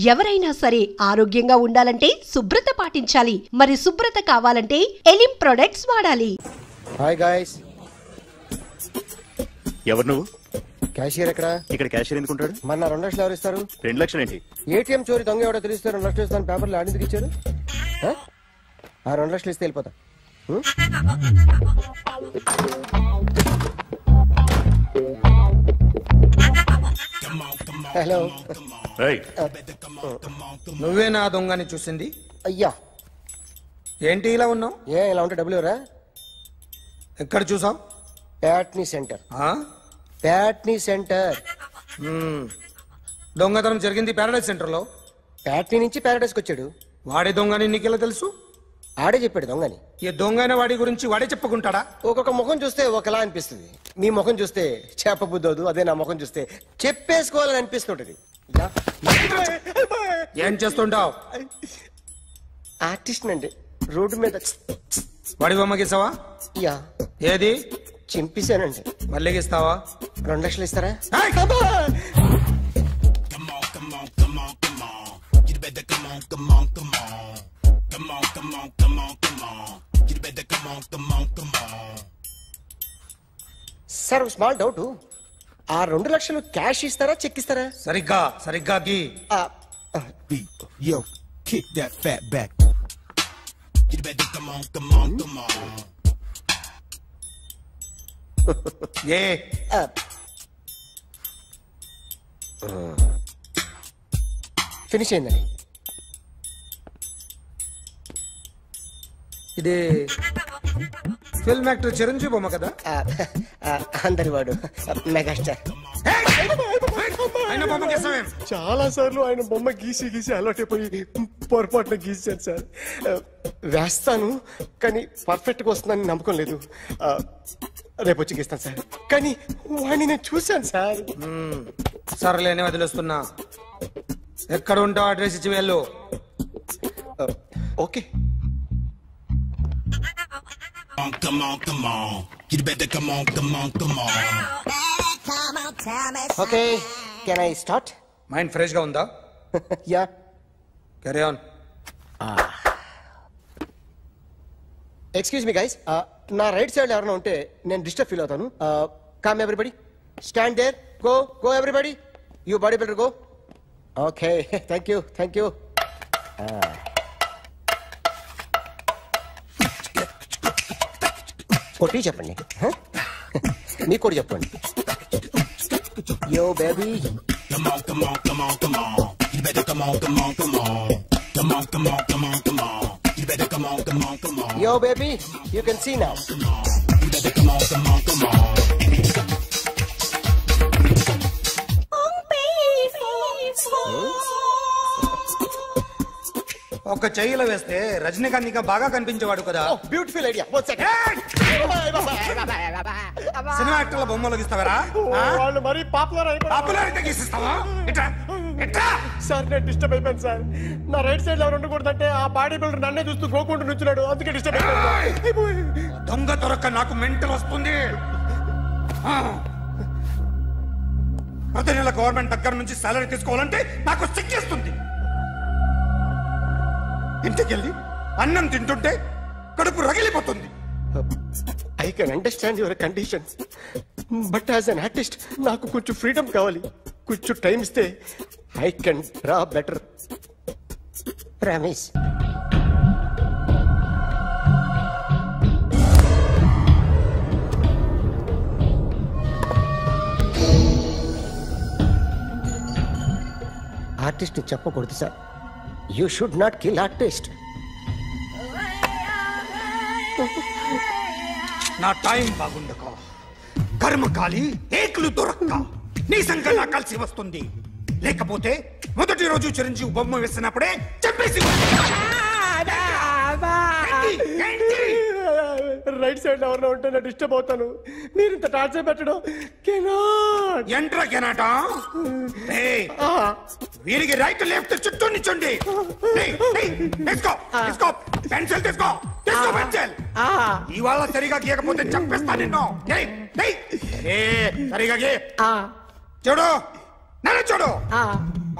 ఎవరైనా సరే ఆరోగ్యంగా ఉండాలంటే శుభ్రత పాటించాలి. మరి శుభ్రత కావాలంటే ఎలిమ్ ప్రొడక్ట్స్ వాడాలి. Hi guys. ఎవరు నువ్వు? క్యాషియర్ ఎక్కడ? ఇక్కడ క్యాషియర్ ఎందుకుంటాడు? మన 2 లక్షలు ఎవరు ఇస్తారు? 2 లక్షలు ఏంటి? ఏటీఎం చోరీ దొంగ ఎవడో తెలిస్తే 2 లక్షలు ఇస్తాను పేపర్లు ఆడిందుకు ఇచ్చారు. ఆ 2 లక్షలు ఇస్తే వెళ్ళిపోతా. హలో. నువ్వే నా దొంగని చూసింది? అయ్యా ఏంటి ఇలా ఉన్నావు? ఇలా ఉంటే డబ్బులు ఎవరా? ఎక్కడ చూసావు? ప్యాట్నీ సెంటర్. దొంగతనం జరిగింది ప్యారడైజ్ సెంటర్ లో. ప్యాట్నీ నుంచి ప్యారడైజ్కి వచ్చాడు. వాడే దొంగని నీకెలా తెలుసు? ఆడే చెప్పాడు దొంగని. ఈ దొంగైన వాడి గురించి వాడే చెప్పుకుంటాడా? ఒక్కొక్క ముఖం చూస్తే ఒకలా అనిపిస్తుంది. మీ ముఖం చూస్తే చెప్పబుద్దోదు, అదే నా ముఖం చూస్తే చెప్పేసుకోవాలని అనిపిస్తుంటది. ఏం చేస్తుంటావు? ఆర్టిస్ట్ అండి. రోడ్డు మీద వాడి బొమ్మ గీసావా? యా. ఏది? చింపేశానండి. మళ్ళీ గీస్తావా? 2 లక్షలు ఇస్తారా? Sir small doubt. ఆ 2 లక్షలు క్యాష్ ఇస్తారా చెక్ ఇస్తారా? సరిగ్గా గీ. Yo, kick that fat back. You better come on. A finish అయిందండి. ఇది ఫిల్మ్ యాక్టర్ చిరంజీవి బొమ్మ కదా? అందరి వాడు మెగాస్టార్. చాలా సార్లు ఆయన బొమ్మ గీసి అలవాటైపోయి పొరపాటున గీసాను సార్. వేస్తాను కానీ పర్ఫెక్ట్ గా వస్తుందని నమ్మకం లేదు. రేపు వచ్చి గీస్తాను సార్. కానీ వాడిని నేను చూశాను సార్. సర్లేని వదిలేస్తున్నా. ఎక్కడ ఉంటావు అడ్రస్ ఇచ్చి వెళ్ళు. Okay. Come on. You better come on. Okay, can I start? Mind fresh గా ఉందా? Yeah. Carry on. Excuse me guys, నా రైట్ సైడ్ ఎవరైనా ఉంటే నేను డిస్టర్బ్ ఫీల్ అవుతాను. Come everybody, stand there, go everybody, you body builder go. Okay, thank you. కొట్టి చెప్పండి. మీకు కూడా చెప్పండి. Yo baby. Come on. You better come on. Come on. You better come on. Yo baby, you can see now. You better come on. ఒక చెయ్యిలో వేస్తే రజనీకాంత్ ఇంకా బాగా కనిపించేవాడు కదా. Beautiful idea. సినిమా యాక్టర్ల బొమ్మలు గీస్తావరా? వాళ్ళు మరి పాపులారిటీ గీసిస్తావా? సార్ నేను డిస్టర్బ్ అయిపోయాను సార్. నా రైట్ సైడ్ ఎవరు ఉండకూడదంటే ఆ బాడీ బిల్డర్ నన్నే చూస్తూ గోకుంటూ నుంచున్నాడు, అందుకే డిస్టర్బ్ అయిపోయాను. దొంగ దొరక్క నాకు మెంటల్ వస్తుంది. ప్రతి నెల గవర్నమెంట్ దగ్గర నుంచి సాలరీ తీసుకోవాలంటే నాకు సిగ్గేస్తుంది. ఇంటికెళ్ళి అన్నం తింటుంటే కడుపు రగిలిపోతుంది. I can understand your conditions, but as an artist నాకు కొంచెం ఫ్రీడమ్ కావాలి. కొంచెం టైం ఇస్తే I can draw better. Promise. Artist చెప్పకూడదు sir. You should not kill artist. నా టైం బాగుండక కర్మకాలి ఏకులు దొరక్క నీ సంఖ్య నాకు కలిసి వస్తుంది. లేకపోతే మొదటి రోజు చిరంజీవి బొమ్మ వేసినప్పుడే చెప్పేసి రైట్ సైడ్ ఎవరిలో ఉంటే నేను డిస్టర్బ్ అవుతాను. మీరు ఇంత టార్చర్ పెట్టడం ఎంట్రా కెనాట. వీరికి రైట్ లెఫ్ట్ చుట్టూ నిచ్చండి. పెన్సిల్ తీసుకో. ఇవాళ సరిగా గీయకపోతే చంపేస్తా నిన్ను. సరిగా గీ. చూడు, నన్ను చూడు.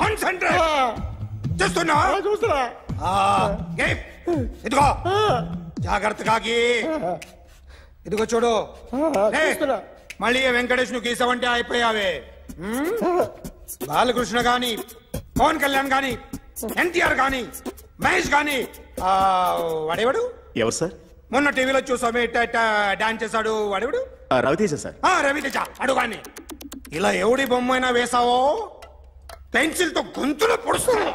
కాన్సంట్రేట్. చూస్తున్నా చూస్తున్నా. ఇదిగో జాగ్రత్తగా ఇదిగో చూడు. మళ్ళీ వెంకటేష్ ను గీసావంటే అయిపోయావే. బాలకృష్ణ గాని, పవన్ కళ్యాణ్ గాని, ఎన్టీఆర్ గాని, మహేష్ గాని, వాడేవాడు ఎవరు సార్? మొన్న టీవీలో చూసామే డాన్స్ చేశాడు వాడేవాడు? రవితేజ సార్. రవితేజ అడుగాని. ఇలా ఎవడి బొమ్మ అయినా వేసావో పెన్సిల్ తో గొంతులో పొడుస్తున్నా.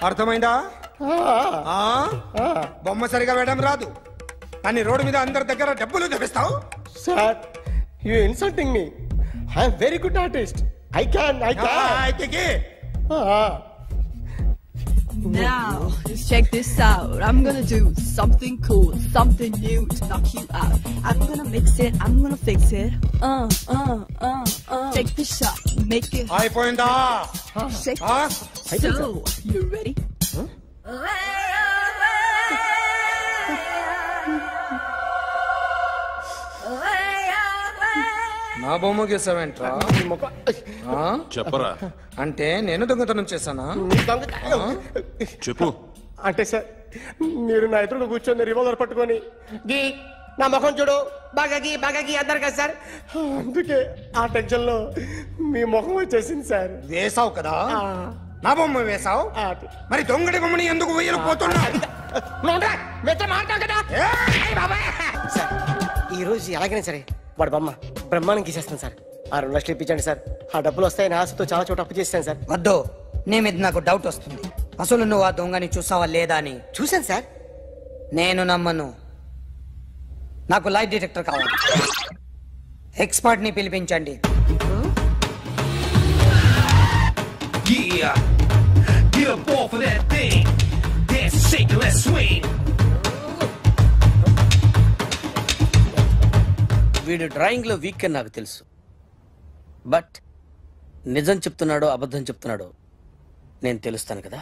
అర్థమైందా? బొమ్మ సరిగా వేయడం రాదు కానీ రోడ్డు మీద అందరి దగ్గర డబ్బులు తెప్పిస్తావు. Sir you insulting me. I am very good artist. I can. Now, just check this out. I'm gonna do something cool, something new to knock you out. I'm gonna mix it, I'm gonna fix it. Take the shot, make it. అయిపోయిందా? Shake it. So, you ready? నా బొమ్మ గీసావేంట్రా? చెప్పరా. అంటే నేను దొంగతనం చేశానా? చెప్పు. అంటే సార్ మీరు నా ఎదురు కూర్చొని రివాల్వర్ పట్టుకొని గీ నా ముఖం చూడు బాగా గీ అన్నారు కదా సార్. అందుకే ఆ టెన్షన్ లో మీ ముఖం వచ్చేసింది సార్. వేసావు కదా, నా బొమ్మ వేసావు. మరి దొంగడి బొమ్మని ఎందుకు వేయకపోతున్నా? సార్ ఈ రోజు ఎలాగైనా సరే వాడు బొమ్మ బ్రహ్మాండం గీసేస్తాను సార్. 6 లక్షలు ఇప్పించండి సార్. ఆ డబ్బులు వస్తాయని ఆశతో చాలా చోట అప్పు చేస్తాను సార్. వద్దు, నీ మీద నాకు డౌట్ వస్తుంది. అసలు నువ్వు ఆ దొంగని చూసావా లేదా అని. చూశాను సార్. నేను నమ్మను. నాకు లైట్ డిటెక్టర్ కావాలి. ఎక్స్పర్ట్ ని పిలిపించండి. వీడు డ్రాయింగ్ లో వీక్ అని నాకు తెలుసు. బట్ నిజం చెప్తున్నాడో అబద్ధం చెప్తున్నాడో నేను తెలుస్తాను కదా.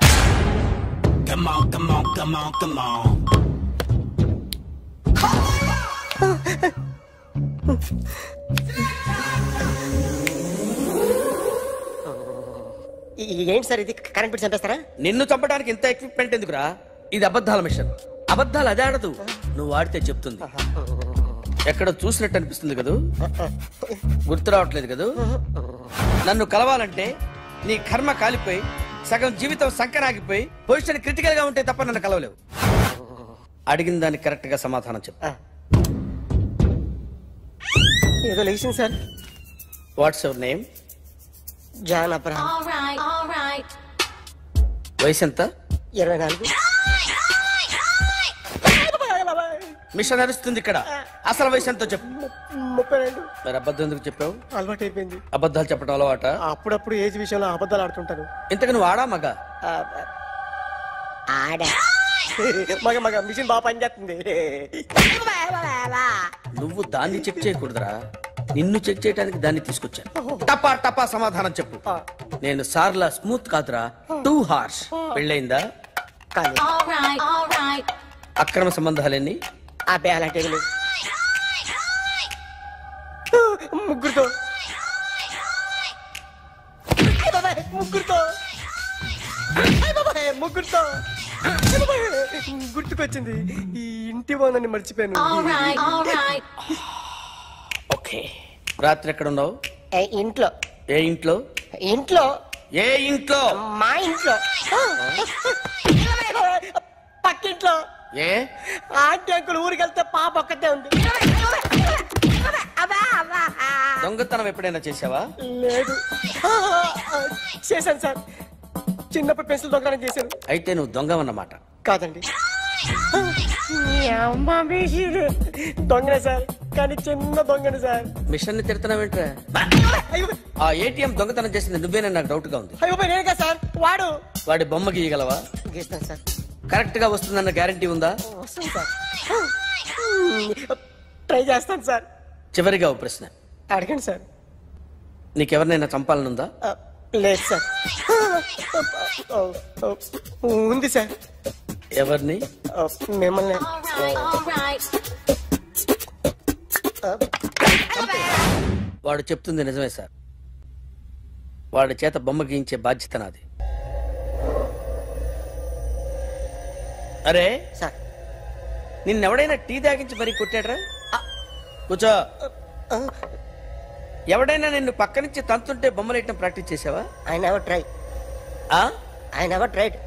ఏంటి సార్ ఇది? కరెంట్ బిల్ చంపేస్తారా? నిన్ను చంపడానికి ఇంత ఎక్విప్మెంట్ ఎందుకురా? ఇది అబద్ధాల మిషన్. అబద్ధాలు అదే ఆడదు, నువ్వు ఆడితే చెప్తుంది. ఎక్కడ చూసినట్టు అనిపిస్తుంది కదూ? గుర్తు రావట్లేదు కదూ? నన్ను కలవాలంటే నీ కర్మ కాలిపోయి సగం జీవితం సంకరాగిపోయి పొజిషన్ క్రిటికల్ గా ఉంటే తప్ప నన్ను కలవలేవు. అడిగిన దానికి కరెక్ట్ గా సమాధానం చెప్పు. ఏదో లేచింది sir. What's your name? John Abraham. వయసు ఎంత? 24. మిషన్ నడుస్తుంది ఇక్కడ. అసలు వయసు ఎంతో చెప్పు. 32. మరి అబద్ధం ఎందుకు చెప్పావు? అలవాటు అయిపోయింది. అబద్ధాలు చెప్పడం అలవాట? అప్పుడప్పుడు ఏజ్ విషయంలో అబద్ధాలు ఆడుతుంటాను. ఇంతకు నువ్వు ఆడా మగ? మగ మిషన్ బాగా పనిచేస్తుంది. నువ్వు దాన్ని చెక్ చేయకూడదురా, నిన్ను చెక్ చేయడానికి దాన్ని తీసుకొచ్చాను. టపా టపా సమాధానం చెప్పు. నేను సార్లా స్మూత్ కాదురా, టూ హార్ష్. పెళ్ళయిందా? అక్రమ సంబంధాలన్నీ? ముగ్గురుతో గుర్తుకొచ్చింది. ఈ ఇంటి వాళ్ళని మర్చిపోయాను. ఓకే. రాత్రి ఎక్కడ ఉన్నావు? ఇంట్లో. ఏ ఇంట్లో? ఇంట్లో. ఏ ఇంట్లో? మా ఇంట్లో. పక్కింట్లో. ఏ ఆంటీ అంకుల్ ఊరికి వెళ్తే పాప ఒక్కతే ఉంది. దొంగతనం ఎప్పుడైనా చేసావా? లేదు. చేశాను సార్. చిన్నప్పుడు పెన్సిల్ దొంగతనం చేశాను. అయితే నువ్వు దొంగవన్నమాట. కాదండి, దొంగనే సార్, కానీ చిన్న దొంగని సార్. మిషన్ ని తిడుతున్నావేంట్రా? ఆ ఏటీఎం దొంగతనం చేసింది నువ్వేనని నాకు డౌట్ గా ఉంది. అయ్యో నేను కదా సార్. వాడి బొమ్మ గీయగలవా? గీస్తాను సార్. కరెక్ట్ గా వస్తుందన్న గ్యారంటీ ఉందా? వస్తాను సార్. ట్రై చేస్తాను సార్. చివరిగా ఓ ప్రశ్న అడగండి సార్. నీకెవరినైనా చంపాలనుందా? లేదు సార్. ఉంది సార్. ఎవరిని? మిమ్మల్ని. వాడు చెప్తుంది నిజమే సార్. వాడి చేత బొమ్మ గీయించే బాధ్యత నాది. అరే సార్ నిన్నెవడైనా టీ తాగించి మరీ కొట్టాడ్రా? కూర్చో. ఎవడైనా నిన్ను పక్క నుంచి తంతుంటే బొమ్మలేయటం ప్రాక్టీస్ చేసావా? I never tried.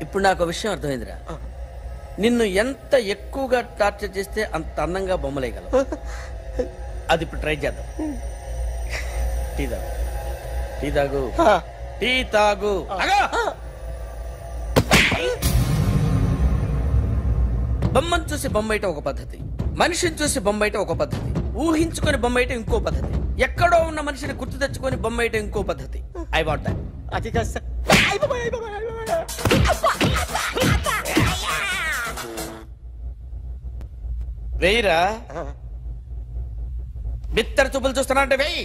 ఇప్పుడు నాకు విషయం అర్థమైందిరా. నిన్ను ఎంత ఎక్కువగా టార్చర్ చేస్తే అంత అందంగా బొమ్మలేయగలవు. అది ఇప్పుడు ట్రై చేద్దాం. టీ తాగు. టీ తాగు. బొమ్మను చూసి బొమ్మయటం ఒక పద్ధతి, మనిషిని చూసి బొమ్మయటం ఒక పద్ధతి, ఊహించుకొని బొమ్మయటం ఇంకో పద్ధతి, ఎక్కడో ఉన్న మనిషిని గుర్తు తెచ్చుకొని బొమ్మయటం ఇంకో పద్ధతి. I want that. అది కాదు సార్. వెయ్యిరా. బిత్తర చూపులు చూస్తున్నా అంటే వెయ్యి.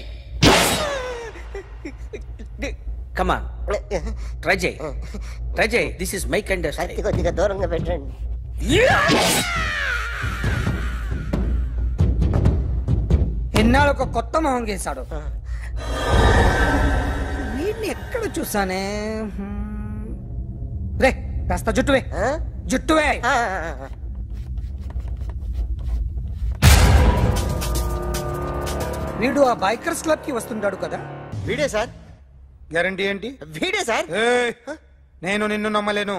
కమా ట్రై చేయి. This is my kind of style. కొద్దిగా దూరంగా పెట్టండి. ఎన్నాళ్ళు ఒక కొత్త మొహం గీశాడు. వీడిని ఎక్కడ చూసానే? రే కాస్త జుట్టువే. వీడు ఆ బైకర్స్ క్లబ్ కి వస్తుంటాడు కదా? వీడే సార్. గ్యారంటీ ఏంటి? వీడే సార్. నేను నిన్ను నమ్మలేను.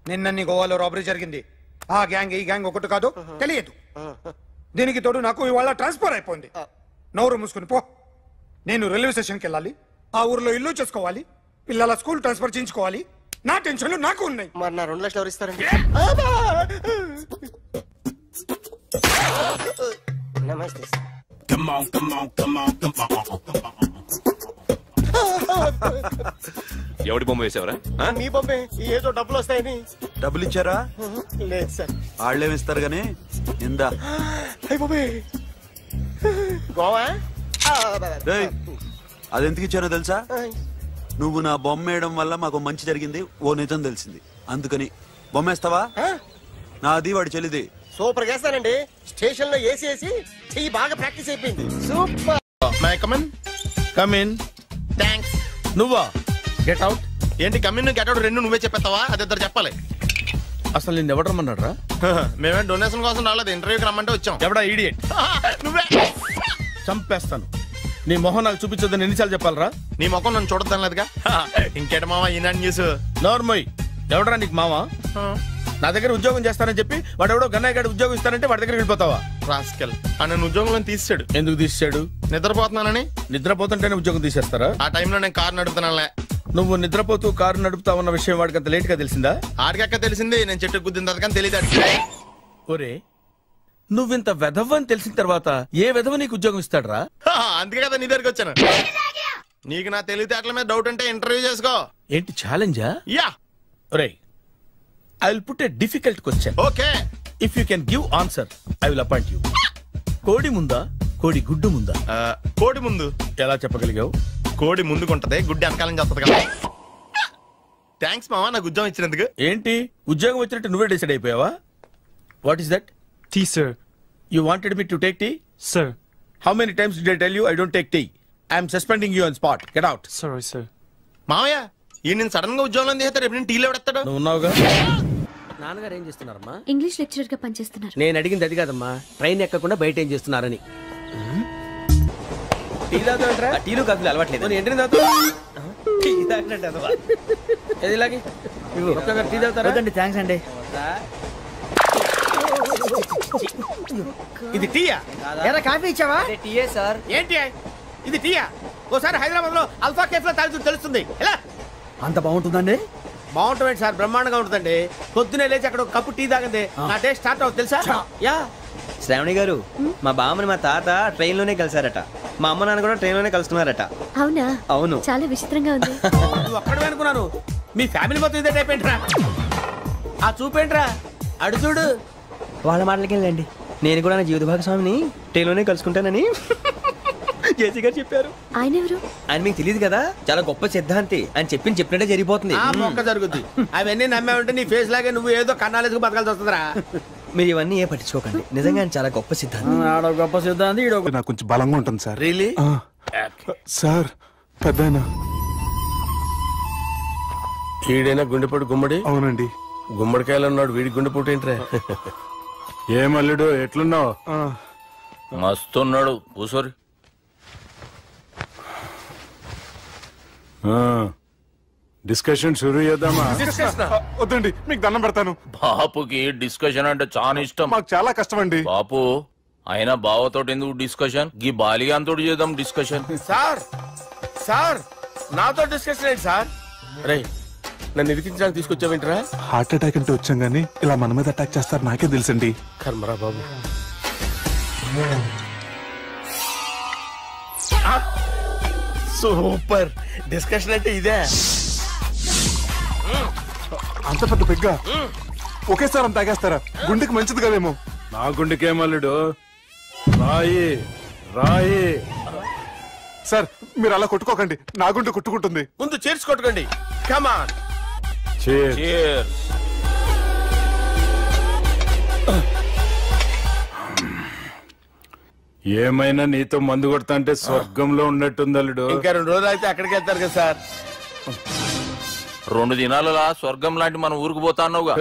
నిన్న నీ గోవాలో రాబరీ జరిగింది. ఆ గ్యాంగ్ ఈ గ్యాంగ్ ఒకటి కాదు, తెలియదు. దీనికి తోడు నాకు ఇవాళ ట్రాన్స్ఫర్ అయిపోయింది. నోరు మూసుకుని పో. నేను రైల్వే స్టేషన్కి వెళ్ళాలి, ఆ ఊర్లో ఇల్లు చేసుకోవాలి, పిల్లల స్కూల్ ట్రాన్స్ఫర్ చేయించుకోవాలి. నా టెన్షన్లు నాకు ఉన్నాయి. మరి నా 2 లక్షలు ఎవరు ఇస్తారండి? నమస్తే సార్. Come on. ఎవడి బొమ్మ వేసావరా? మీ బొమ్మే. ఏదో డబ్బులు వస్తాయని. డబ్బులు ఇచ్చారా? లేదు సార్. వాళ్ళేమిస్తారు గానీ ఇందా. గోవా అదెందుకు ఇచ్చానో తెలుసా? నువ్వు నా బొమ్మ వేయడం వల్ల మాకు మంచి జరిగింది, ఓ నిజం తెలిసింది. అందుకని బొమ్మేస్తావా? నాది వాడి చెల్లిది. సూపర్ చేస్తానండి. స్టేషన్ లో ఏసీ చెయ్యి బాగా ప్రాక్టీస్ అయిపోయింది. సూపర్. కమిన్. థ్యాంక్స్. నువ్వా? Get out. ఏంటి కమిన్ గెట్ అవుట్ రెండు నువ్వే చెప్పేస్తావా? అది ఇద్దరు చెప్పాలి. అసలు నేను ఎవరు రమ్మన్నాడు రా? మేమే డొనేషన్ కోసం రాలేదు, ఇంటర్వ్యూకి రమ్మంటే వచ్చాం. ఎవడా ఈడియట్? నువ్వే. చంపేస్తాను. నీ మొహం నాకు చూపించొద్దని ఎన్నిసార్లు చెప్పాలరా? నీ మొహం నన్ను చూడద్దాం లేదుగా. ఇంకేట మావా ఈనాడు న్యూస్. నోర్మోయ్. ఎవడరా నీకు మావా? నా దగ్గర ఉద్యోగం చేస్తానని చెప్పి వాడు ఎవడో గన్నయ్య గారి ఉద్యోగం ఇస్తానంటే వాడి దగ్గర వెళ్ళిపోతావా? రాస్కెల్. నన్ను ఉద్యోగంలో తీసాడు. ఎందుకు తీసాడు? నిద్రపోతున్నానని. నిద్రపోతుంటేనే ఉద్యోగం తీసేస్తారా? ఆ టైంలో నేను కారు నడుపుతున్నానులే. నువ్వు నిద్రపోతూ కారు నడుపుతా ఉన్న విషయం వాడికి అంత లేట్ గా తెలిసిందా? ఆడికక్క తెలిసింది, నేను చెట్టు గుద్దిన తర్వాత కానీ తెలియదు. ఒరే, నువ్వింత వెధవ్ అని తెలిసిన తర్వాత ఏ వెధవ నీకు ఉద్యోగం ఇస్తాడరా? అందుకే కదా నీ దగ్గరికి వచ్చాను. నీకు నా తెలివితేటల మీద డౌట్ అంటే ఇంటర్వ్యూ చేసుకో. ఏంటి ఛాలెంజా? యా. ఒరే, I will put a difficult question. Okay. If you can give answer, I will appoint you. కోడి ముందా, కోడి గుడ్డు ముందా? కోడి ముందు. ఎలా చెప్పగలిగావు? కోడి ముందుకుంటది, గుడ్డి వెనకాలని చేస్తుంది కదా. థ్యాంక్స్ మావా నాకు ఉద్యోగం ఇచ్చినందుకు. ఏంటి ఉద్యోగం వచ్చినట్టు నువ్వే డిసైడ్ అయిపోయావా? What is that? Tea sir. You wanted me to take tea? Sir. How many times did I tell you I don't take tea? I am suspending you on spot. Get out. Sorry, sir. మావయ్య ఈ నేను sudden గా ఉద్యోగంలో తీస్తాడు. రేపు నేను టీలో ఎవడెత్తాడు? నువ్వు ఉన్నావుగా. నాన్నగారు ఏం చేస్తున్నారమ్మా? ఇంగ్లీష్ లెక్చరర్ గా పనిచేస్తున్నారు. నేను అడిగింది అది కాదమ్మా, ట్రైన్ ఎక్కకుండా బయట ఏం చేస్తున్నారని. టీ తాగుతాంట్రా? టీలు కాఫీలు అలవాట్లేదు. ఏంటి టీ తాగినట్టు ఇలాగే టీ తాగుతారా? థ్యాంక్స్ అండి. ఇది టీయా? ఎరా కాఫీ ఇచ్చావా? టీయే సార్. ఏంటి ఇది టీయా? ఓసారి హైదరాబాద్ లో అల్ఫా కేఫ్ లో తాగుతూ తెలుస్తుంది. ఎలా అంత బాగుంటుందండి? బాగుంటుంది సార్, బ్రహ్మాండంగా ఉంటుందండి. పొద్దునే లేచి అక్కడ ఒక కప్పు టీ తాగండి నా టేస్ట్ స్టార్ట్ అవుతుంది తెలుసా? యా. శ్రావణి గారు, మా బామ్మని మా తాత ట్రైన్ లోనే కలిసారట. మా అమ్మ నాన్న కూడా ట్రైన్ లోనే కలుస్తున్నారట. అవునా? అవును. చాలా విచిత్రంగా ఉంది. నువ్వు ఒక్కడే అనుకున్నాను, మీ ఫ్యామిలీ మొత్తం ఇదే టైప్ ఏంట్రా? ఆ చూపేంట్రా? అడు చూడు. వాళ్ళ మాటలకి వెళ్ళండి. నేను కూడా నా జీవిత భాగస్వామిని ట్రైన్ లోనే కలుసుకుంటానని జేసీ గారు చెప్పారు. ఆయన ఎవరు? ఆయన మీకు తెలియదు కదా, చాలా గొప్ప సిద్ధాంతి అని చెప్పినట్టే జరిగిపోతుంది. మొక్క జరుగుద్ది. అవన్నీ నమ్మే ఉంటే నీ ఫేస్ లాగే నువ్వు ఏదో కన్నాలేసుకు బతకాల్సి వస్తుందిరా. మీరు ఇవన్నీ ఏ పట్టించుకోకండి. నిజంగా ఆయన చాలా గొప్ప సిద్ధాంతి. గొప్ప సిద్ధాంతి. నాకు కొంచెం బలంగా ఉంటుంది సార్. రియలీ? సార్ పెద్దయినా. ఈడైనా గుండెపోటు గుమ్మడి? అవునండి. గుమ్మడికాయలు అన్నాడు వీడి గుండెపోటు ఏంట్రా? ఏమల్లుడు ఎట్లున్నావు? మస్తున్నాడు కూసోరి. డిస్కషన్ షురూ చేద్దామా? వద్దండి, మీకు దండం పెడతాను. బాపుకి డిస్కషన్ అంటే చాలా ఇష్టం. మాకు చాలా కష్టం అండి. బాపు అయినా బావతోటి ఎందుకు డిస్కషన్? గీ బాలిగాంతోటి చేద్దాం డిస్కషన్. సార్ సార్ నాతో డిస్కషన్ ఏంటి సార్? రే నన్ను ఇరికించడానికి తీసుకొచ్చావేంట్రా? హార్ట్ అటాక్ అంటే వచ్చాం గానీ ఇలా మన మీద అటాక్ చేస్తారు నాకే తెలుసండి. కర్మరా బాబు. సూపర్ డిస్కషన్ అంటే ఇదే. అంత పెద్ద పెగ్గా ఒకేసారి అంత తాగేస్తారా? గుండెకి మంచిది కదేమో. నా గుండెకేమల్లుడు రాయి రాయి. సార్ మీరు అలా కొట్టుకోకండి, నా గుండె కొట్టుకుంటుంది. ముందు చేర్చి కొట్టుకోండి. కమాన్. ఏమైనా నీతో మందు కొడతా అంటే స్వర్గంలో ఉన్నట్టుంది అల్లుడు. ఇంకా 2 రోజులు అయితే అక్కడికి వెళ్తారు కదా సార్. 2 దినాలలా స్వర్గం లాంటి మన ఊరికి పోతాన్నావుగా.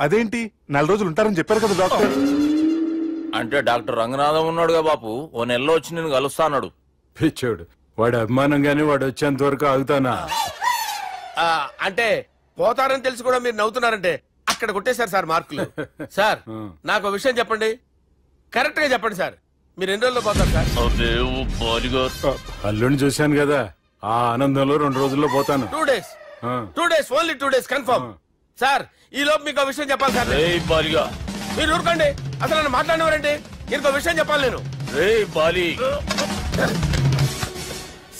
అదేంటి 4 రోజులు ఉంటారని చెప్పారు కదా డాక్టర్. అంటే డాక్టర్ రంగనాథం ఉన్నాడుగా బాపు, ఓ నెలలో వచ్చి నేను కలుస్తా అన్నాడు. పిచ్చోడు, వాడు అభిమానం గాని వాడు వచ్చేంత వరకు ఆగుతానా? అంటే పోతారని తెలిసి కూడా మీరు నవ్వుతున్నారంటే అక్కడ కొట్టేశారు సార్ మార్కులు. సార్ నాకు విషయం చెప్పండి, కరెక్ట్ గా చెప్పండి సార్. మీరు ఎన్ని రోజుల్లో పోతారు సార్? అల్లుడిని చూశాను కదా, ఆ ఆనందంలో 2 రోజుల్లో పోతాను. 2 days. 2 days, only 2 days confirm. Sir ఈ లోపు మీకు విషయం చెప్పాలి సార్. మీరు ఊరుకోండి, అసలు నన్ను మాట్లాడినవారండి. ఇంకో విషయం చెప్పాలి నేను.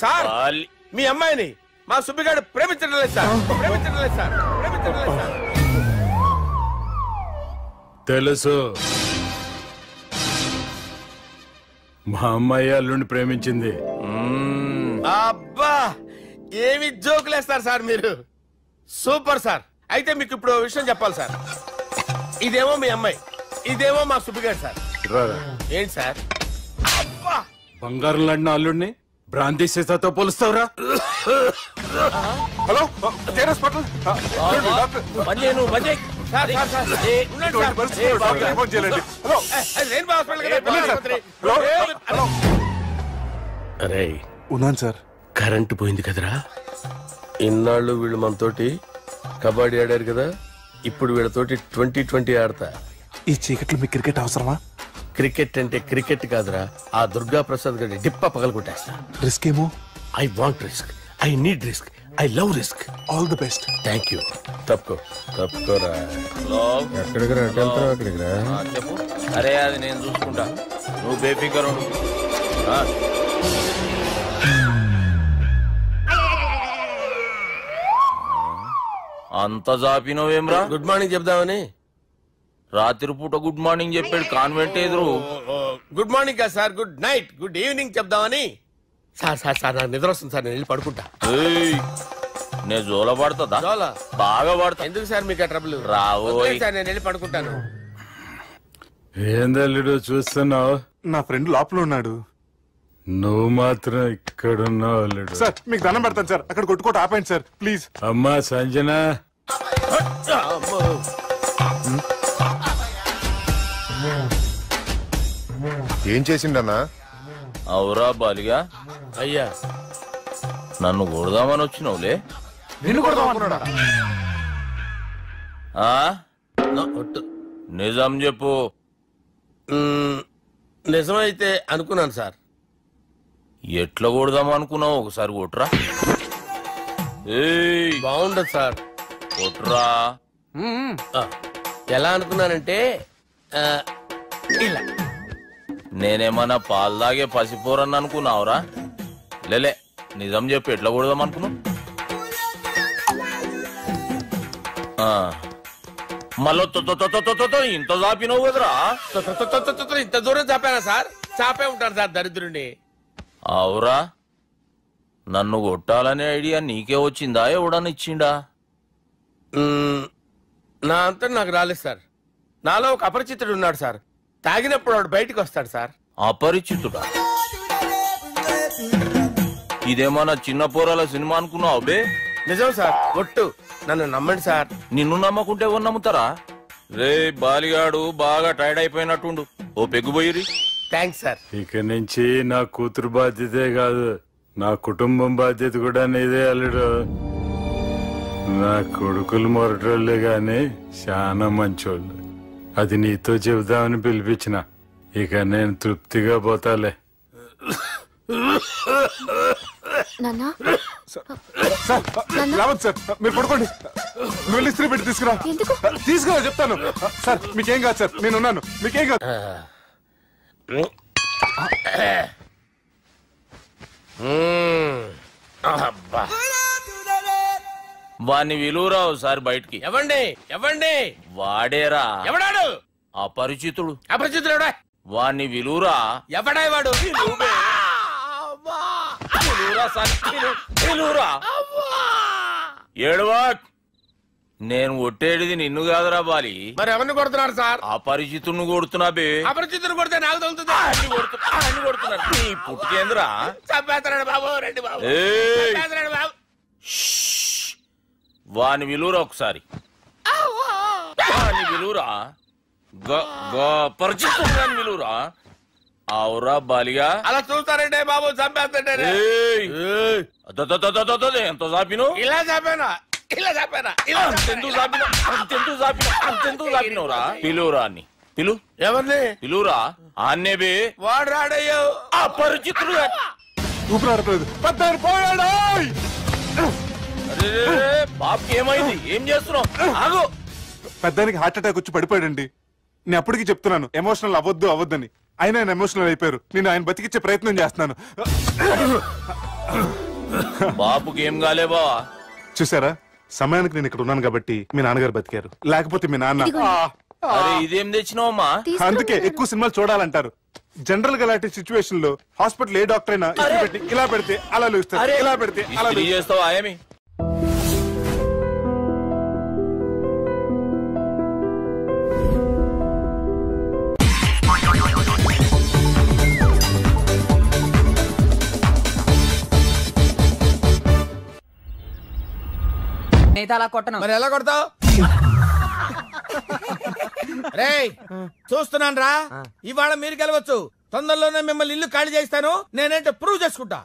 సార్ మీ అమ్మాయిని మా సుబ్బిగాడు ప్రేమించడం లేదు సార్. ప్రేమించడం లేదు సార్. ప్రేమించడం లేదు సార్. తెలుసు, మా అమ్మాయి అల్లుడిని ప్రేమించింది. అబ్బా ఏమి జోకులేస్తారు సార్ మీరు. Super sir. అయితే మీకు ఇప్పుడు విషయం చెప్పాలి సార్. ఇదేమో మీ అమ్మాయి, ఇదేమో మా సుబ్బిగాడు సార్. ఏంటి సార్? బంగారం లాంటి అల్లుడిని భ్రాంతి సీతతో పోలుస్తావురా? Hello hospital. అరే ఉన్నాను సార్. కరెంటు పోయింది కదరా. ఇన్నాళ్ళు వీళ్ళు మనతోటి కబడ్డీ ఆడారు కదా, ఇప్పుడు వీళ్ళతోటి 2020 ఆడతా. ఈ చీకట్లో మీ క్రికెట్ అవసరమా? క్రికెట్ అంటే క్రికెట్ కాదురా, ఆ దుర్గా ప్రసాద్ గారి డిప్ప పగలగొట్టేస్తా. రిస్క్ ఏమో. I want risk, I need risk, I love risk. All the best. Thank you. తప్పుకోరా. ఎక్కడికి రా? అక్కడికి రా. చెప్పు. అరే అది నేను చూసుకుంటా, నువ్వు బేఫికర్ ఉండు. అంత జాపినవేమ్రా? గుడ్ మార్నింగ్ చెప్దామని. రాత్రి పూట గుడ్ మార్నింగ్ చెప్పాడు కాన్వెంట్ ఎదురు. గుడ్ మార్నింగ్ కాదు sir, good night, good evening చెప్దామని. సార్ సార్ సార్ నాకు నిద్ర వస్తుంది సార్, నేను వెళ్ళి పడుకుంటా. నేను జోల పడుతుందా? జోలా బాగా పడతా. ఎందుకు సార్ మీకు ట్రబుల్? రావు సార్, నేను వెళ్ళి పడుకుంటాను. ఏందల్లుడు చూస్తున్నావు? నా ఫ్రెండ్ లోపల ఉన్నాడు. నువ్వు మాత్రం ఇక్కడున్నావు అల్లుడు. సార్ మీకు దండం పెడతాను సార్, అక్కడ కొట్టుకోట ఆపండి సార్ ప్లీజ్. అమ్మా సంజన, ఏం చేసిండన్నా? అవురా బాలిగా. అయ్యా నన్ను కొడదామని వచ్చినావులే. నిజం చెప్పు. నిజమైతే అనుకున్నాను సార్. ఎట్లా కొడదాం అనుకున్నావు? ఒకసారి కొట్రా. బాగుండదు సార్. కొట్రా. ఎలా అనుకున్నానంటే ఇలా. నేనేమన్నా పాలు తాగే పసిపోరని అనుకున్నావురా? లేలే, నిజం చెప్పి ఎట్లా కొడదాం అనుకున్నావు? మళ్ళీ ఇంత చాపినవు కదరా? ఇంత దూరం చాపానా సార్? చాపే ఉంటాను సార్ దరిద్రుడిని. అవురా, నన్ను కొట్టాలనే ఐడియా నీకే వచ్చిందా? ఎవడని ఇచ్చిండా? నా అంతా నాకు రాలేదు సార్. నాలో ఒక అపరిచితుడు ఉన్నాడు సార్. తాగినప్పుడు వాడు బయటికి వస్తాడు సార్. అపరిచితుడా? ఇదేమన్నా చిన్న పోరాల సినిమా అనుకున్నావు బే? నిజం సార్ ఒట్టు నన్ను నమ్మండి సార్. నిన్ను నమ్మకుంటే ఎవరు నమ్ముతారా? రే బాలిగాడు బాగా టైర్డ్ అయిపోయినట్టుండు, ఓ పెగ్గుబోయిరి. Thanks sir. ఇక నుంచి నా కూతురు బాధ్యతే కాదు, నా కుటుంబం బాధ్యత కూడా నీదే అల్లుడు. నా కొడుకులు మొరటోళ్ళే గాని చాలా మంచోళ్ళు. అది నీతో చెబుదామని పిలిపించిన. ఇక నేను తృప్తిగా పోతాలే. సార్ మీరు పడుకోండి. నువ్వు వెళ్ళి ఇస్త్రీ పెట్టి తీసుకురా. తీసుకురా చెప్తాను. సార్ మీకేం కాదు సార్, నేనున్నాను. మీకేం కాదు. వాణ్ణి విలువరావు సార్ బయటికి. ఎవండి వాడేరా. ఎవడాడు? అపరిచితుడు. అపరిచితుడు వాణ్ణి విలువరా. ఎవడా వాడు? ఏడవా. నేను ఒట్టేడిది నిన్ను కాదురా బాలి. మరి ఎవరిని కొడుతున్నారు సార్? అపరిచితుడిని కొడుతున్నా బే. అపరిచితుడు కొడితే నాకు తగులుతుంది. అన్ని కొడుతున్నారు. నీ పుట్టుకేంద్రా. చంపేస్తాడు బాబు. రండి బాబు. బాబు. వాని విలువరా ఒకసారి. వాని విలువరా. పరిచితుడు విలువరా. అవురా బాలిగా. అలా చూస్తారంటే బాబు చంపేస్తాడే. ఎంత చాపిను? ఇలా చాపానా? ఇలా చాపానా? అంతెందుకు చాపినవురా? పిలువురా అని. పిలు. ఎవరిని పిలువురా. ఆన్నే బే. వాడు రాడయ్యో. అపరిచితుడు. ఊపిరాడలేదు. పెద్దారు పోయాడు. బాబుకి ఏమైంది? ఏం చేస్తున్నావు? ఆగు. పెద్దానికి హార్ట్ అటాక్ వచ్చి పడిపోయాడండి. నేను అప్పటికి చెప్తున్నాను ఎమోషనల్ అవ్వద్దని. ఆయన ఎమోషనల్ అయిపోయారు. నేను ఆయన బతికిచ్చే ప్రయత్నం చేస్తున్నాను. బాబుకి ఏం కాలే బావా? చూసారా, సమయానికి నేను ఇక్కడ ఉన్నాను కాబట్టి మీ నాన్నగారు బతికారు. లేకపోతే మీ నాన్న. ఇదేం తెచ్చినావమ్మా? అందుకే ఎక్కువ సినిమాలు చూడాలంటారు. జనరల్ గా అలాంటి సిచ్యువేషన్ లో హాస్పిటల్ ఏ డాక్టర్ అయినా పెట్టి ఇలా పెడితే అలా లూస్తారు, ఇలా పెడితే అలా చేస్తావా? ఏమి అలా కొట్టను. మరి ఎలా కొడతావు? రేయ్ చూస్తున్నాను రా. ఇవాళ మీరు గెలవచ్చు. తొందరలోనే మిమ్మల్ని ఇల్లు ఖాళీ చేస్తాను. నేనేంటో ప్రూవ్ చేసుకుంటా.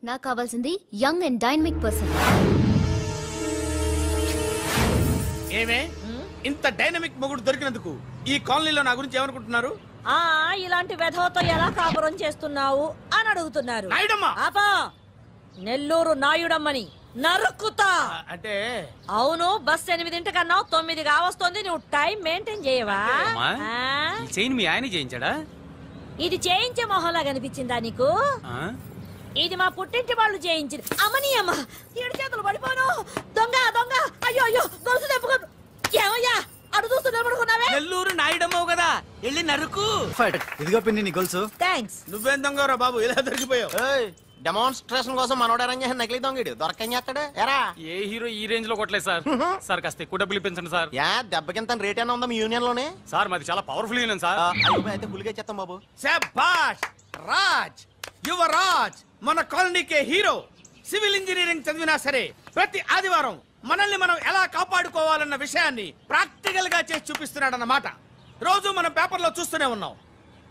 నాకు కావాల్సింది యంగ్ అండ్ డైనమిక్ పర్సన్. ఏమే ఇంత డైనమిక్ మొగుడు దొరికినందుకు ఈ కాలనీలో నా గురించి ఏమనుకుంటున్నారు? ఇలాంటి వెధవతో ఎలా కాపురం చేస్తున్నావు అని అడుగుతున్నారు. ఆపా, నెల్లూరు నాయుడమ్మని నరుక్కుతా. అంటే అవును, బస్ 8:00 9 కావస్తుంది. నువ్వు టైం మెయింటైన్ చేయవా? మీ ఆయన చేయించాడా? ఇది చేయించే మొహంలా కనిపించిందా నీకు? ఇది మా పుట్టింటి వాళ్ళు చేయించింది. అమ్మని అమ్మ, 7 చేతులు పడిపోను. దొంగ దొంగ. అయ్యో అయ్యో, గొలుసు తెప్పుకో. ఏమయ్యా అడు చూస్తూ నిలబడుకున్నావే? నెల్లూరు నాయుడమ్మవు కదా, వెళ్ళి నరుకు. ఇదిగో పిన్ని నీ గొలుసు. థ్యాంక్స్. నువ్వేం దొంగరా బాబు, ఇలా దొరికిపోయావు? డెమాన్స్ట్రేషన్ కోసం మనోడు అరేంజ్ చేసిన నకిలీ దొంగడు దొరకని చేస్తాడు. ఎరా ఏ హీరో ఈ రేంజ్ లో కొట్టలేదు సార్. సార్ కాస్త ఎక్కువ డబ్బులు ఇప్పించండి సార్. దెబ్బకింత రేట్ అయినా ఉందా మీ యూనియన్ లోనే? సార్ మాది చాలా పవర్ఫుల్ యూనియన్ సార్. అయితే ఫుల్గా చేస్తాం బాబు. శభాష్ రాజ్, యువరాజ్, మన కాలనీకే హీరో. సివిల్ ఇంజనీరింగ్ చదివినా సరే ప్రతి ఆదివారం మనల్ని మనం ఎలా కాపాడుకోవాలన్న విషయాన్ని ప్రాక్టికల్ గా చేసి చూపిస్తున్నాడన్నమాట. రోజు మనం పేపర్లో చూస్తూనే ఉన్నాం.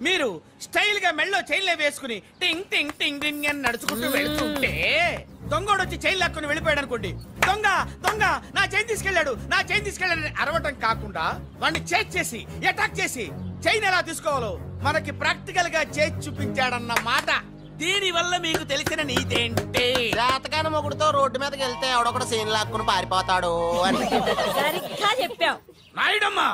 మీరు స్టైల్ గా మెళ్ళో చైన్లే వేసుకుని టింగ్ టింగ్ టింగ్ టింగ్ అని నడుచుకుంటూ వెళ్తుంటే దొంగోడు వచ్చి చైన్ లాక్కుని వెళ్ళిపోయాడు అనుకోండి. దొంగ దొంగ నా చైన్ తీసుకెళ్లాడు, నా చైన్ తీసుకెళ్లాడని అరవటం కాకుండా వాడిని చేజ్ చేసి అటాక్ చేసి చైన్ ఎలా తీసుకోవాలో మనకి ప్రాక్టికల్ గా చేసి చూపించాడన్నమాట. దీని వల్ల మీకు తెలిసిన నీతేంటి? జాతకాన మొగుడుతో రోడ్డు మీదకి వెళ్తే ఎవడొకడు సీన్ లాక్కుని పారిపోతాడు అని. సరిగ్గా చెప్పావు నాయుడమ్మా.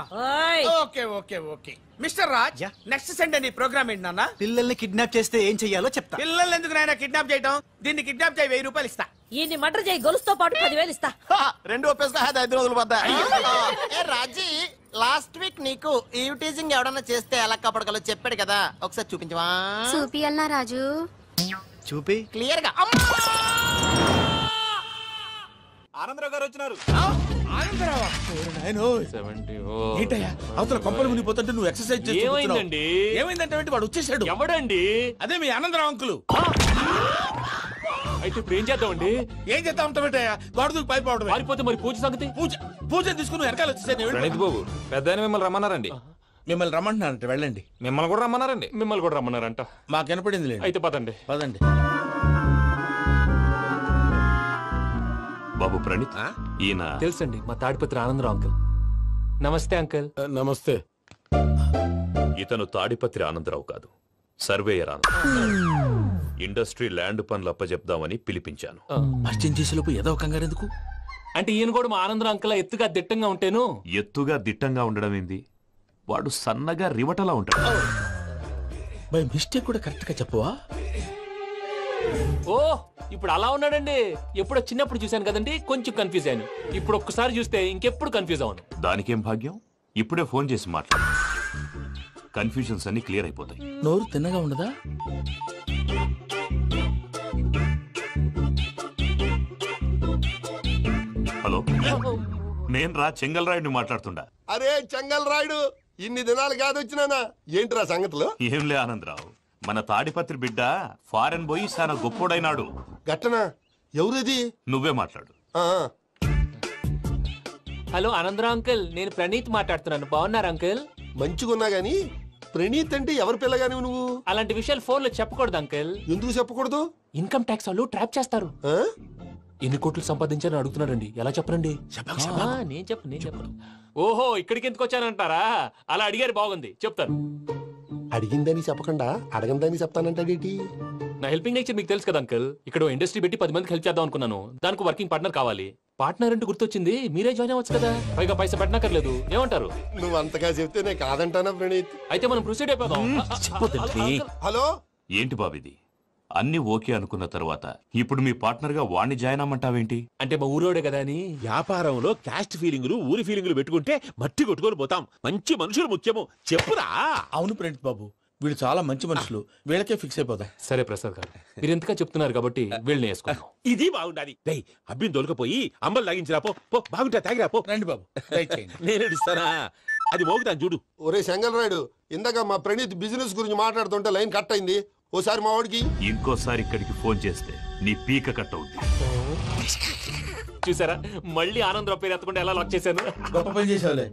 Okay okay okay mister Raj, next Sunday నీ ప్రోగ్రామ్ ఏంటి నాన్న? పిల్లల్ని కిడ్నాప్ చేస్తే ఏం చెయ్యాలో చెప్తా. పిల్లల్ని ఎందుకు నాయన కిడ్నాప్ చేయటం? దీన్ని కిడ్నాప్ చేయి, 1000 రూపాయలు ఇస్తా. ఈయన్ని మర్డర్ చేయి, గొలుసుతో పాటు 10,000 ఇస్తా. 2 ఒప్పేసుకో, 5 రోజులు పడ్డా. రాజీ, లాస్ట్ వీక్ నీకు ఈవ్ టీజింగ్ ఎవడన్నా చేస్తే ఎలా కాపాడగలో చెప్పాడు కదా, ఒకసారి చూపించవా? చూపియాలనా రాజు? చూపి క్లియర్ గా ఆనందరావు గారు వచ్చినారు. ఏంటయ్యా అవతల కొంపలు మునిగిపోతుంటే నువ్వు ఎక్సర్సైజ్ చేస్తూ ఏమైందండి? ఏమైందంటే వాడు వచ్చేసాడు. ఎవడండి? అదే మీ ఆనందరావు అంకులు. అయితే ఇప్పుడు ఏం చేద్దామండి? ఏం చేద్దాం ఉంటావేటయ్యా? గొడవకు పైపోవడం. పారిపోతే మరి పూజ సంగతి? పూజ తీసుకుని వెనకాల వచ్చేసాను. ప్రణీత్ బాబు పెద్ద మిమ్మల్ని రమ్మన్నారండి. మిమ్మల్ని రమ్మంటున్నారంట, వెళ్ళండి. మిమ్మల్ని కూడా రమ్మన్నారండి. మిమ్మల్ని కూడా రమ్మన్నారంట. మాకు వినపడింది లేదు. అయితే పదండి. పదండి. బాబు ప్రణీత్, ఈయన తెలుసండి, మా తాడిపత్రి ఆనందరావు అంకుల్. నమస్తే అంకుల్. నమస్తే. ఇతను తాడిపత్రి ఆనందరావు కాదు, సర్వేయర్ ఆనందరావు. ఇండస్ట్రీ ల్యాండ్ పనులు అప్పచెప్దామని పిలిపించాను. పరిచయం చేసేలోపు ఏదో కంగారు ఎందుకు? అంటే ఈయన కూడా మా ఆనందరావు అంకుల్ ఎత్తుగా దిట్టంగా ఉంటేను. ఎత్తుగా దిట్టంగా ఉండడం ఏంది, వాడు సన్నగా రివటలా ఉంటాడు. బై మిస్టేక్ కూడా కరెక్ట్ గా చెప్పవా? ఓ ఇప్పుడు అలా ఉన్నాడండి. ఎప్పుడో చిన్నప్పుడు చూశాను కదండి, కొంచెం కన్ఫ్యూజ్ అయ్యాను. ఇప్పుడు ఒక్కసారి చూస్తే ఇంకెప్పుడు కన్ఫ్యూజ్ అవును. దానికేం భాగ్యం, ఇప్పుడే ఫోన్ చేసి మాట్లాడు. కన్ఫ్యూజన్స్ అన్ని క్లియర్ అయిపోతాయి. నోరు తిన్నగా ఉండదా? హలో, నేను రా చెంగల్ రాయుడిని మాట్లాడుతుండా. అరే చెంగల్ రాయుడు, ఇన్ని దినాలు కాదు వచ్చినానా? ఏంట్రా సంగతులు? ఏంలే ఆనందరావు, మన తాడిపత్రి బిడ్డ ఫారెన్ పోయి చాలా గొప్పోడైనాడు. గట్టనా? ఎవరిది? నువ్వే మాట్లాడు. హలో ఆనందరావు అంకుల్, నేను ప్రణీత్ మాట్లాడుతున్నాను. బాగున్నారు అంకుల్? మంచిగున్నా గాని ప్రణీత్ అంటే ఎవరి పిల్లగాని నువ్వు? అలాంటి విషయాలు ఫోన్ లో చెప్పకూడదు అంకుల్. ఎందుకు చెప్పకూడదు? ఇన్కమ్ ట్యాక్స్ వాళ్ళు ట్రాప్ చేస్తారు. ఎన్ని కోట్లు సంపాదించాలని అడుగుతున్నారండి. ఎలా చెప్పరండి? నేను చెప్పను. ఓహో, ఇక్కడికి ఎందుకు వచ్చానంటారా? అలా అడిగారు, బాగుంది, చెప్తాను. అడిగిందని చెప్పకుండా అడగందని చెప్తానంటాడేటి? నా హెల్పింగ్ నేచర్ మీకు తెలుసు కదా అంకుల్. ఇక్కడ ఇండస్ట్రీ పెట్టి 10 మందికి హెల్ప్ చేద్దాం అనుకున్నాను. దానికి వర్కింగ్ పార్ట్నర్ కావాలి. పార్ట్నర్ అంటే గుర్తొచ్చింది, మీరే జాయిన్ అవ్వచ్చు కదా. పైగా పైసా పెట్టనక్కర్లేదు. ఏమంటారు? నువ్వు అంతగా చెప్తేనే కాదంటానా ప్రణీత్? అయితే మనం ప్రొసీడ్ అయిపోదాం. హలో, ఏంటి బాబిది? అన్ని ఓకే అనుకున్న తర్వాత ఇప్పుడు మీ పార్ట్నర్ గా వాణ్ణి జాయిన్ అమ్మంటావేంటి? అంటే మా ఊరోడే కదా అని. వ్యాపారంలో క్యాస్ట్ ఫీలింగులు, ఊరి ఫీలింగులు పెట్టుకుంటే మట్టి కొట్టుకొని పోతాం. మంచి మనుషులు ముఖ్యము. చెప్పురా. అవును ప్రణీత్ బాబు, వీళ్ళు చాలా మంచి మనుషులు. వీళ్ళకే ఫిక్స్ అయిపోతాం. సరే ప్రసాద్ గారు, మీరు ఎంతగా చెప్తున్నారు కాబట్టి వీళ్ళని వేసుకున్నాం. ఇది బాగుండాలి. డై అబ్బిని దొలకపోయి అంబలు తాగించిరా. పో బాగుంటా, తాగిరా పో. రండి బాబు, నేను ఇస్తానా? అది మోగుతాను చూడు. ఒరే చెంగల్ రాయుడు, ఇందాక మా ప్రణీత్ బిజినెస్ గురించి మాట్లాడుతుంటే లైన్ కట్ అయింది. ఓసారి మా వాడికి ఇంకోసారి ఇక్కడికి ఫోన్ చేస్తే నీ పీక కట్ అవుద్ది. చూసారా, మళ్ళీ ఆనందరావు పేరు ఎత్తకుండా ఎలా లాక్ చేశాను. గొప్ప పని చేసేవాళ్ళే.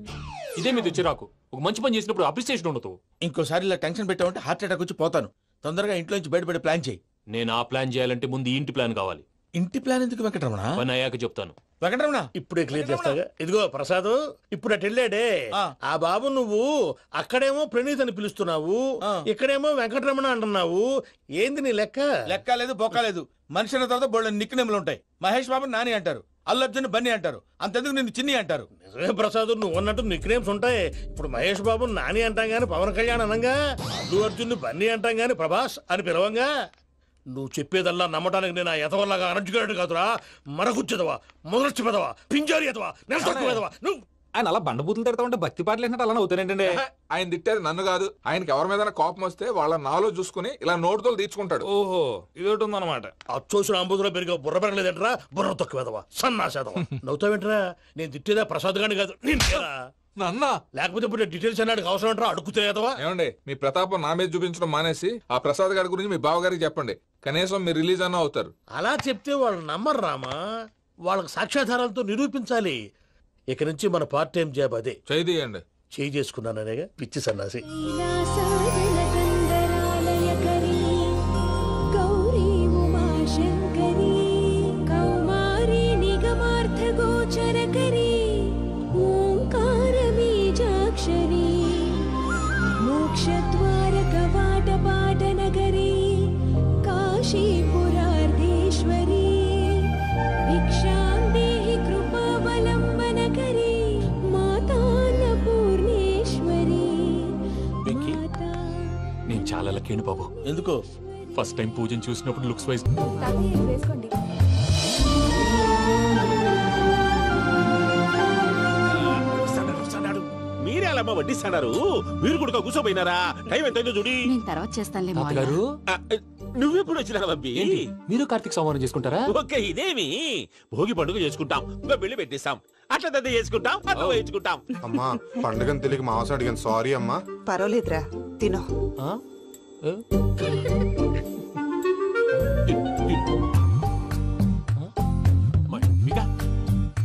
ఇదే మీద చిరాకు. ఒక మంచి పని చేసినప్పుడు అప్రిసియేషన్ ఉండదు. ఇంకోసారి ఇలా టెన్షన్ పెట్టామంటే హార్ట్ అటాక్ వచ్చి పోతాను. తొందరగా ఇంట్లో నుంచి బయటపడే ప్లాన్ చేయి. నేను ఆ ప్లాన్ చేయాలంటే ముందు ఇంటి ప్లాన్ కావాలి. ఇంటి ప్లాన్ ఎందుకు వెంకటరమణ? పని అయ్యాక చెప్తాను. వెంకటరమణ ఇప్పుడే క్లియర్ చేస్తాగా. ఇదిగో ప్రసాద్, ఇప్పుడు అటు వెళ్ళాడే ఆ బాబు, నువ్వు అక్కడేమో ప్రణీత్ అని పిలుస్తున్నావు, ఇక్కడేమో వెంకటరమణ అంటున్నావు. ఏంది నీ లెక్క? లెక్క లేదు, బొక్క లేదు. మనిషి అన్న తర్వాత బోళ్ళ నిక్ నేమ్లు ఉంటాయి. మహేష్ బాబు నాని అంటారు, అల్లు అర్జున్ బన్నీ అంటారు, అంతెందుకు నిన్ను చిన్ని అంటారు. నిజమే ప్రసాద్, నువ్వు అన్నట్టు నిక్ నేమ్స్ ఉంటాయి. ఇప్పుడు మహేష్ బాబు నాని అంటాం గాని పవన్ కళ్యాణ్ అనంగా, అల్లు అర్జున్ బన్నీ అంటాం గాని ప్రభాస్ అని పిలవంగా. నువ్వు చెప్పేదల్లా నమ్మటానికి నేను ఆ ఎతవల్లాగా అనర్జుకేటెడ్ కాదురా. మరగుచ్చదవా, మొదలచ్చి పెదవా, పింజారి ఎదవా, నెలసొక్కు పెదవా. నువ్వు ఆయన అలా బండబూతులు తిడతా ఉంటే భక్తి పాటలు ఏంటంటే అలా అవుతానంటే. ఆయన తిట్టేది నన్ను కాదు, ఆయనకి ఎవరి మీద కోపం వస్తే వాళ్ళ నాలో చూసుకుని ఇలా నోటుతో తీర్చుకుంటాడు. ఓహో, ఇదొకటి ఉందన్నమాట. అచ్చోసిన అంబుధులో పెరిగే బుర్ర పెరగలేదంటరా, బుర్ర తొక్కువేదవా, సన్నాసేదవా. నవ్వుతావేంటరా? నేను తిట్టేదా ప్రసాద్ గాని కాదు, నిన్నేరా. నన్నా? లేకపోతే ఇప్పుడు డీటెయిల్స్ అన్నాడు అవసరం అంటారా? అడుగుతాయేదవా. ఏమండి, మీ ప్రతాపం నా మీద చూపించడం మానేసి ఆ ప్రసాద్ గారి గురించి మీ బావగారికి చెప్పండి. కనీసం మీరు రిలీజ్ అన్న అవుతారు. అలా చెప్తే వాళ్ళు నమ్మరు రామా. వాళ్ళకి సాక్ష్యాధారాలతో నిరూపించాలి. ఇక నుంచి మన పార్ట్ టైం జాబ్ అదే. చేయండి. చేయి చేసుకున్నాననేగా పిచ్చి సన్నాసి. నేను చాలా లక్కీ బాబు. ఎందుకు? ఫస్ట్ టైం పూజను చూసినప్పుడు లుక్స్ వైజ్ మీరే అలా వడ్డిస్తున్నారు. మీరు కూడా కూర్చోపోయినారా? టైం ఎంతైందో చూడి. నేను తర్వాత చేస్తానులే తాతగారు. నువ్వెప్పుడు వచ్చినా అబ్బి? మీరు కార్తీక్ సంహారం చేసుకుంటారా? ఓకే, ఇదేమి భోగి పండుగ చేసుకుంటాం, ఇంకా పెళ్లి పెట్టేస్తాం, అట్లా దద్ద చేసుకుంటాం, అట్లా వేయించుకుంటాం. అమ్మా పండుగని తెలియక మాంసం అడిగాను, సారీ అమ్మా. పర్వాలేదురా, తినో.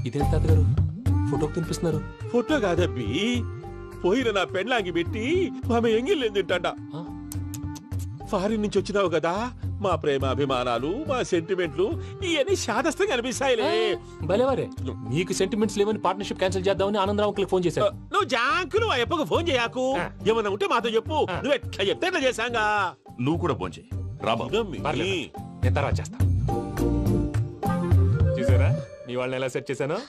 ఇదే తాతగారు ఫోటోకి తినిపిస్తున్నారు? ఫోటో కాదబ్బి, పోయిన నా పెళ్ళాంగి పెట్టి ఆమె ఎంగిల్లేం తింటాడ. ఫారిన్ నుంచి వచ్చినావు కదా, మా ప్రేమ అభిమానాలు, మా సెంటిమెంట్లు ఇవన్నీ శాదస్తంగా అనిపిస్తాయిలే. భలేవారే, మీకు సెంటిమెంట్స్ లేవని పార్ట్నర్షిప్ క్యాన్సిల్ చేద్దామని ఆనందరావు అంకుల్ ఫోన్ చేశారు. నువ్వు జాంకులు అయ్యప్పకు ఫోన్ చేయకు, ఏమన్నా ఉంటే మాతో చెప్పు, నువ్వు ఎట్లా చెప్తే ఎట్లా చేశాంగా. నువ్వు కూడా ఫోన్ చేయి రాబా. నేను తర్వాత చేస్తా. చూసారా మీ వాళ్ళని ఎలా సెట్ చేశాను?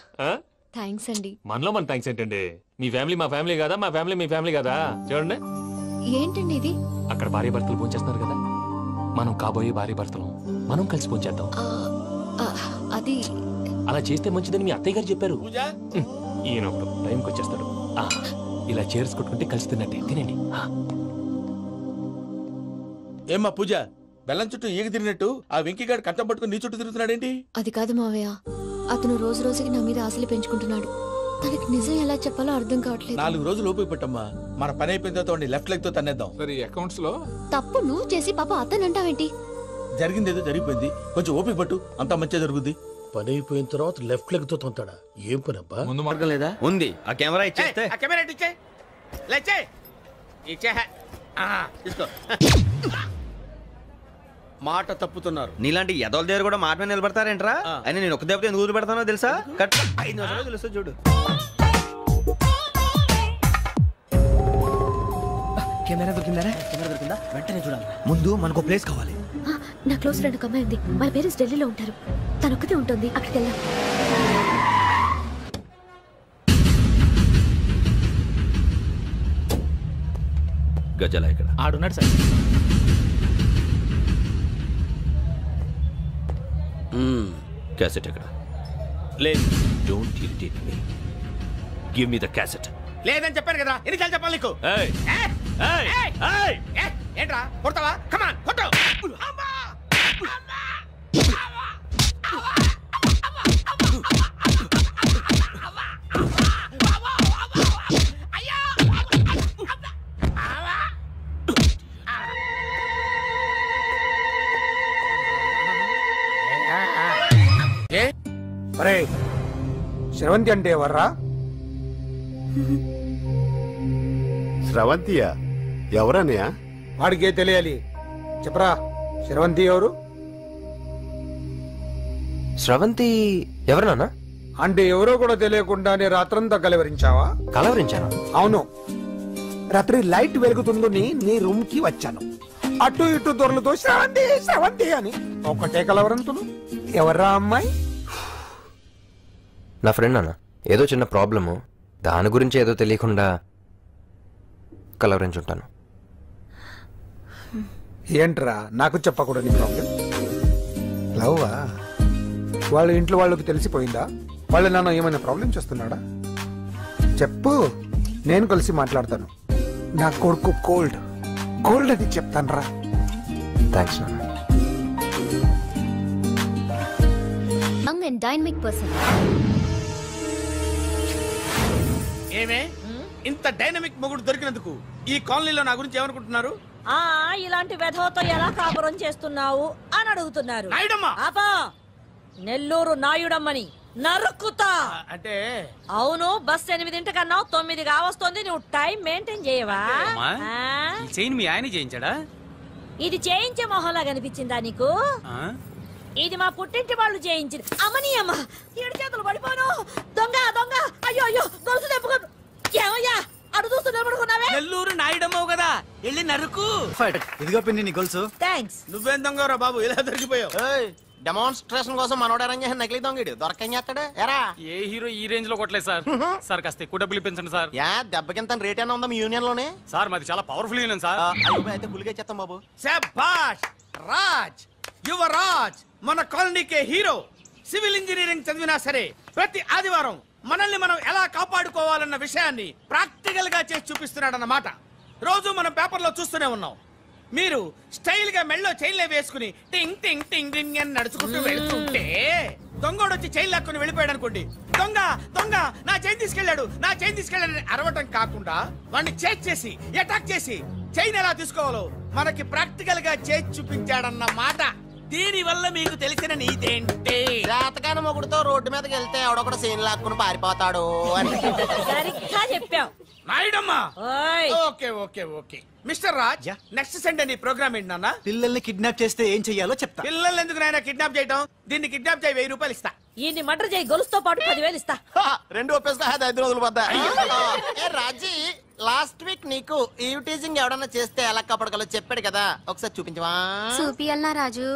థ్యాంక్స్ అండి. మనలో మన థ్యాంక్స్ ఏంటండి? మీ ఫ్యామిలీ మా ఫ్యామిలీ కదా, మా ఫ్యామిలీ మీ ఫ్యామిలీ కదా. చూడండి ఏంటండి ఇది? అక్కడ భార్య భర్తలు ఫోన్ చేస్తున్నారు కదా, మనం కాబోయే భార్య భర్తలు మనం కలిసి ఫోన్ చేద్దాం. అది అలా చేస్తే మంచిదని మీ అత్తయ్య గారు చెప్పారు. ఈయన ఒకడు టైంకి వచ్చేస్తాడు. ఇలా చేర్స్ కొట్టుకుంటే కలిసి తిన్నట్టే. తినండి. ఏమ్మా పూజ, బెల్లం చుట్టూ ఈగ తిరిగినట్టు ఆ వెంకీగాడు కట్టం పట్టుకుని నీ చుట్టూ తిరుగుతున్నాడేంటి? అది కాదు మావయ్య, అతను రోజు రోజుకి నా మీద ఆశలు పెంచుకుంటున్నాడు. తనకి నిజం ఎలా చెప్పాలో అర్థం కావట్లేదు. 4 రోజులు ఓపిక పట్టమ్మా, మన పని అయిపోయిన తర్వాత లెఫ్ట్ లెగ్ తో తన్నేద్దాం. సరే అకౌంట్స్ లో తప్పు నువ్వు చేసి పాప అతను అంటావేంటి? జరిగింది ఏదో జరిగిపోయింది, కొంచెం ఓపిక పట్టు, అంతా మంచిగా జరుగుద్ది. పని అయిపోయిన తర్వాత లెఫ్ట్ లెగ్ తో తొంతాడా? ఏం పని అబ్బా? ముందు మార్గం లేదా? ఉంది. ఆ కెమెరా ఇచ్చేస్తే ఆ కెమెరా ఇచ్చే లేచే ఇచ్చే తీసుకో. మాట తప్పుతున్నారు. నీలాంటి ఎదల దగ్గర కూడా మాట మీద నిలబడతారేంట్రా? అయినా నేను ఒక దెబ్బతో ఎందుకు పెడతానో తెలుసా? కట్ 5 నిమిషాలు తెలుసు చూడు. కెమెరా దొరికిందా? కెమెరా దొరికిందా? వెంటనే చూడాలి. ముందు మనకు ప్లేస్ కావాలి. నా క్లోజ్ ఫ్రెండ్ ఒక అమ్మాయి ఉంది, వాళ్ళ పేరెంట్స్ ఢిల్లీలో ఉంటారు. తను ఒక్కతే ఉంటుంది, అక్కడికి వెళ్దాం. గజాల ఇక్కడ ఆడున్నాడు సార్. క్యాసెట్ ఎక్కడ? లేదు. Don't irritate me, give me the cassette. లేదని చెప్పాను కదా, ఎన్నిసార్లు చెప్పాలి నీకు? ఏంట్రా కొడతావా? కమాన్ కొట్టు. అరే శ్రవంతి అంటే ఎవర్రా? స్రవంతియా? ఎవరన్నయ్యా? వాడికే తెలియాలి, చెప్పరా. శ్రవంతి ఎవరు? స్రవంతి ఎవరు నాన్న? అంటే ఎవరో కూడా తెలియకుండానే రాత్రంతా కలవరించావా? కలవరించాను. అవును, రాత్రి లైట్ వెలుగుతుందని నీ రూమ్ కి వచ్చాను. అటు ఇటు దొరలతో శ్రవంతి శ్రవంతి అని ఒకటే కలవరంతులు. ఎవర్రా అమ్మాయి? నా ఫ్రెండ్ అన్న, ఏదో చిన్న ప్రాబ్లము, దాని గురించి ఏదో తెలియకుండా కలవరించుంటాను. ఏంట్రా నాకు చెప్పకూడదు నీ ప్రాబ్లం? లవ్వా? వాళ్ళ ఇంట్లో వాళ్ళకి తెలిసిపోయిందా? వాళ్ళ నాన్న ఏమైనా ప్రాబ్లం చేస్తున్నాడా? చెప్పు, నేను కలిసి మాట్లాడతాను. నా కొడుకు కోల్డ్ కోల్డ్ అది చెప్తాను రా. థ్యాంక్స్ నాన్న. Young and dynamic person. ఏమే ఇంత డైనమిక్ మొగుడు దొరికినందుకు ఈ కాలనీలో నా గురించి ఏమనుకుంటున్నారు? ఇలాంటి వెధవతో ఎలా కాపురం చేస్తున్నావు అని అడుగుతున్నారు. ఆపా, నెల్లూరు నాయుడమ్మని నరుక్కుతా. అంటే అవును, బస్ 8:00 9 కావస్తుంది. నువ్వు టైం మెయింటైన్ చేయవా? చైన్ మీ ఆయన చేయించాడా? ఇది చేయించే మొహంలా కనిపించిందా నీకు? ఇది మా పుట్టింటి వాళ్ళు చేయించింది. అమ్మని అమ్మ, 7 చేతులు పడిపోను. దొంగ దొంగ, అయ్యో అయ్యో, గొలుసు తెప్పుకోదు. ఏమయ్యా అడు చూస్తూ నిలబడుకున్నావే? నెల్లూరు నాయుడమ్మవు కదా, వెళ్ళి నరుకు. ఇదిగో పిన్ని నీ గొలుసు. థ్యాంక్స్. నువ్వేం దొంగరా బాబు, ఇలా దొరికిపోయావు? డెమాన్స్ట్రేషన్ కోసం మనోడు అరేంజ్ చేసిన నకిలీ దొంగడు దొరకని చేస్తాడు. ఎరా ఏ హీరో ఈ రేంజ్ లో కొట్టలేదు సార్. సార్ కాస్త ఎక్కువ డబ్బులు ఇప్పించండి సార్. యా దెబ్బకింత రేట్ అయినా ఉందా మీ యూనియన్ లోనే? సార్ మాది చాలా పవర్ఫుల్ యూనియన్ సార్. అయితే గులిగా చేస్తాం బాబు. శభాష్ రాజ్, యువరాజ్, మన కాలనీకే హీరో. సివిల్ ఇంజనీరింగ్ చదివినా సరే ప్రతి ఆదివారం మనల్ని మనం ఎలా కాపాడుకోవాలన్న విషయాన్ని ప్రాక్టికల్ గా చేసి చూపిస్తున్నాడన్నమాట. రోజు మనం పేపర్లో చూస్తూనే ఉన్నాం. మీరు స్టైల్ గా మెళ్ళో చైన్లే వేసుకుని టింగ్ టింగ్ టింగ్ టింగ్ అని నడుచుకుంటూ వెళ్తుంటే దొంగోడు వచ్చి చైన్ లాక్కుని వెళ్ళిపోయాడు అనుకోండి. దొంగ దొంగ నా చైన్ తీసుకెళ్ళాడు, నా చైన్ తీసుకెళ్ళాడని అరవటం కాకుండా వాడిని చేజ్ చేసి అటాక్ చేసి చైన్ ఎలా తీసుకోవాలో మనకి ప్రాక్టికల్ గా చేసి చూపించాడన్న మాట. దీని వల్ల మీకు తెలిసిన నీతేంటి? జాతకాన మొగుడుతో రోడ్డు మీదకి వెళ్తే ఎవడొకడు సీన్ లాక్కుని పారిపోతాడు అని. సరిగ్గా చెప్పావు నాయుడమ్మా. Okay okay okay mister Raj, next Sunday నీ ప్రోగ్రామ్ ఏంటి నాన్న? పిల్లల్ని కిడ్నాప్ చేస్తే ఏం చెయ్యాలో చెప్తా. పిల్లల్ని ఎందుకు నాయన కిడ్నాప్ చేయటం? దీన్ని కిడ్నాప్ చేయి 1000 రూపాయలు ఇస్తా. ఈయన్ని మర్డర్ చేయి గొలుసుతో పాటు 10,000 ఇస్తా. 2 ఒప్పేస్తా 5 రోజులు పడ్డా. ఏ రాజీ, లాస్ట్ వీక్ నీకు ఈ టీజింగ్ ఎవడన్నా చేస్తే ఎలా కాపాడగలో చెప్పాడు కదా, ఒకసారి చూపించవా? చూపియల్నా రాజు?